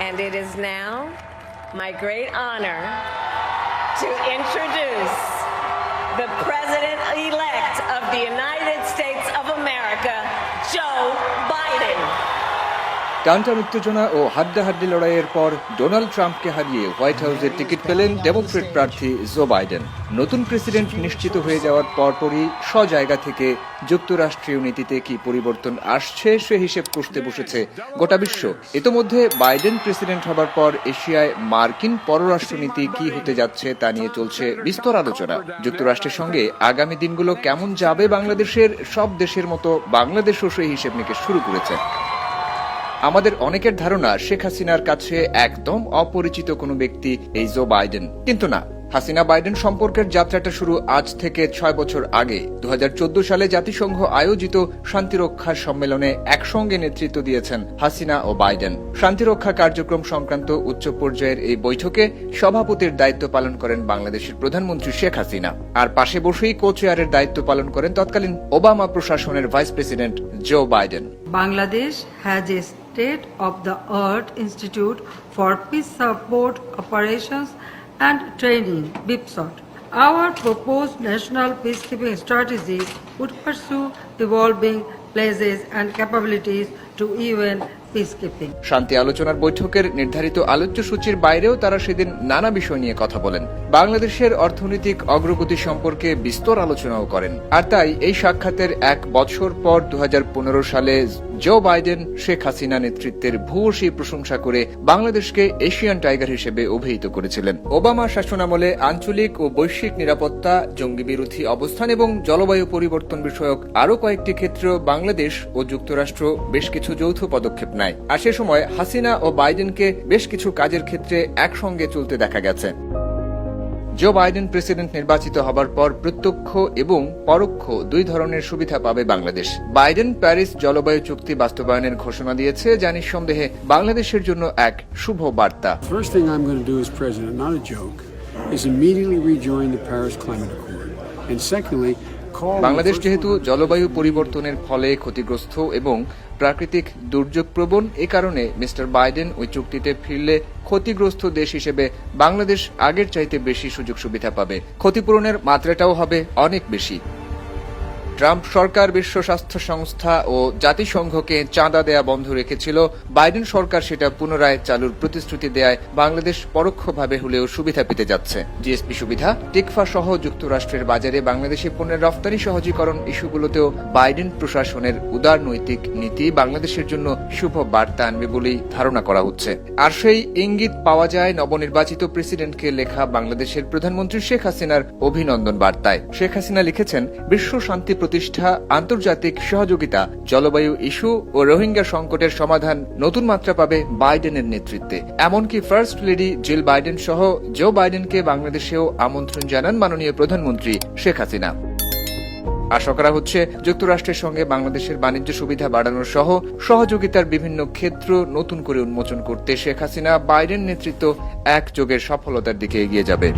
And it is now my great honor to introduce the President-elect of the United States of America, Joe Biden. টানটান উত্তেজনা ও হাড্ডাহাড্ডি লড়াইয়ের পর Donald ট্রাম্পকে হারিয়ে হোয়াইট হাউসের টিকিট পেলেন ডেমোক্রেট প্রার্থী জো বাইডেন। নতুন প্রেসিডেন্ট নিশ্চিত হয়ে যাওয়ার পরপরই জায়গা থেকে যুক্তরাষ্ট্রীয় নীতিতে কি পরিবর্তন আসছে সে হিসেব কষতে বসেছে গোটা বিশ্ব। ইতোমধ্যে বাইডেন প্রেসিডেন্ট হবার পর এশিয়ায় মার্কিন পররাষ্ট্রনীতি কি হতে যাচ্ছে তা নিয়ে চলছে বিস্তর আলোচনা। যুক্তরাষ্ট্রের সঙ্গে আগামী দিনগুলো কেমন যাবে বাংলাদেশের, সব দেশের মতো বাংলাদেশও সেই হিসেব নিকেশ শুরু করেছে। আমাদের অনেকের ধারণা শেখ হাসিনার কাছে একদম অপরিচিত কোনো ব্যক্তি এই জো বাইডেন, কিন্তু না। হাসিনা বাইডেন সম্পর্কের যাত্রাটা শুরু আজ থেকে 6 বছর আগে 2014 সালে জাতিসংঘ আয়োজিত শান্তিরক্ষা সম্মেলনে একসঙ্গে নেতৃত্ব দিয়েছেন হাসিনা ও বাইডেন। শান্তিরক্ষা কার্যক্রম সংক্রান্ত উচ্চ পর্যায়ের এই বৈঠকে সভাপতির দায়িত্ব পালন করেন বাংলাদেশের প্রধানমন্ত্রী শেখ হাসিনা, আর পাশে বসেই কো চেয়ারের দায়িত্ব পালন করেন তৎকালীন ওবামা প্রশাসনের vice president Joe Biden. Bangladesh has a State of the Art Institute for Peace Support Operations and Training, BIPSOT. Our proposed national peacekeeping strategy would pursue evolving places and capabilities to UN peacekeeping. শান্তি আলোচনার বৈঠকের নির্ধারিত আলোচ্য সূচির বাইরেও তারা সেদিন নানা বিষয় নিয়ে কথা বলেন। বাংলাদেশের অর্থনৈতিক অগ্রগতি সম্পর্কে বিস্তর আলোচনাও করেন। আর তাই এই সাক্ষাতের 1 বছর পর 2015 সালে জো বাইডেন শেখ হাসিনা নেতৃত্বের ভূয়সী প্রশংসা করে বাংলাদেশকে এশিয়ান টাইগার হিসেবে অভিহিত করেছিলেন। ওবামা শাসনামলে আঞ্চলিক ও বৈশ্বিক নিরাপত্তা, জঙ্গি বিরোধী অবস্থান এবং জলবায়ু পরিবর্তন বিষয়ক আরও কয়েকটি ক্ষেত্রে বাংলাদেশ ও যুক্তরাষ্ট্র বেশ কিছু যৌথ পদক্ষেপ নেয়। আর সে সময় হাসিনা ও বাইডেনকে বেশ কিছু কাজের ক্ষেত্রে একসঙ্গে চলতে দেখা গেছে। জো বাইডেন প্রেসিডেন্ট নির্বাচিত হবার পর প্রত্যক্ষ এবং পরোক্ষ দুই ধরনের সুবিধা পাবে বাংলাদেশ। বাইডেন প্যারিস জলবায়ু চুক্তি বাস্তবায়নের ঘোষণা দিয়েছে, যা নিঃসন্দেহে বাংলাদেশের জন্য এক শুভ বার্তা। First thing I'm going to do as president, not a joke, is immediately rejoin the Paris Climate Accord. And secondly, Bangladesh যেহেতু জলবায়ু পরিবর্তনের ফলে ক্ষতিগ্রস্ত এবং প্রাকৃতিক দুর্যোগ প্রবণ, এ কারণে মিস্টার বাইডেন ওই চুক্তিতে ফিরলে ক্ষতিগ্রস্ত দেশ হিসেবে বাংলাদেশ আগের চাইতে বেশি সুযোগ সুবিধা পাবে। ক্ষতিপূরণের মাত্রাটাও হবে অনেক বেশি। ট্রাম্প সরকার বিশ্ব স্বাস্থ্য সংস্থা ও জাতিসংঘকে চাঁদা দেয়া বন্ধ রেখেছিল। বাইডেন সরকার সেটা পুনরায় চালুর প্রতিশ্রুতি দেয় বাংলাদেশ পরোক্ষভাবে হলেও সুবিধা পেতে যাচ্ছে। জিএসপি সুবিধা, টিকফা সহ যুক্তরাষ্ট্রের বাজারে বাংলাদেশি পণ্যের রফতানি সহজীকরণ ইস্যুগুলোতেও বাইডেন প্রশাসনের উদার নৈতিক নীতি বাংলাদেশের জন্য শুভ বার্তা আনবে বলেই ধারণা করা হচ্ছে। আর সেই ইঙ্গিত পাওয়া যায় নবনির্বাচিত প্রেসিডেন্টকে লেখা বাংলাদেশের প্রধানমন্ত্রী শেখ হাসিনার অভিনন্দন বার্তায়। শেখ হাসিনা লিখেছেন, বিশ্ব শান্তি প্রতিষ্ঠা, আন্তর্জাতিক সহযোগিতা, জলবায়ু ইস্যু ও রোহিঙ্গা সংকটের সমাধান নতুন মাত্রা পাবে বাইডেনের নেতৃত্বে। এমনকি ফার্স্ট লেডি জিল বাইডেন সহ জো বাইডেনকে বাংলাদেশেও আমন্ত্রণ জানান মাননীয় প্রধানমন্ত্রী শেখ হাসিনা। আশা করা হচ্ছে যুক্তরাষ্ট্রের সঙ্গে বাংলাদেশের বাণিজ্য সুবিধা বাড়ানো সহ সহযোগিতার বিভিন্ন ক্ষেত্র নতুন করে উন্মোচন করতে শেখ হাসিনা বাইডেন নেতৃত্ব একযোগে সফলতার দিকে এগিয়ে যাবে।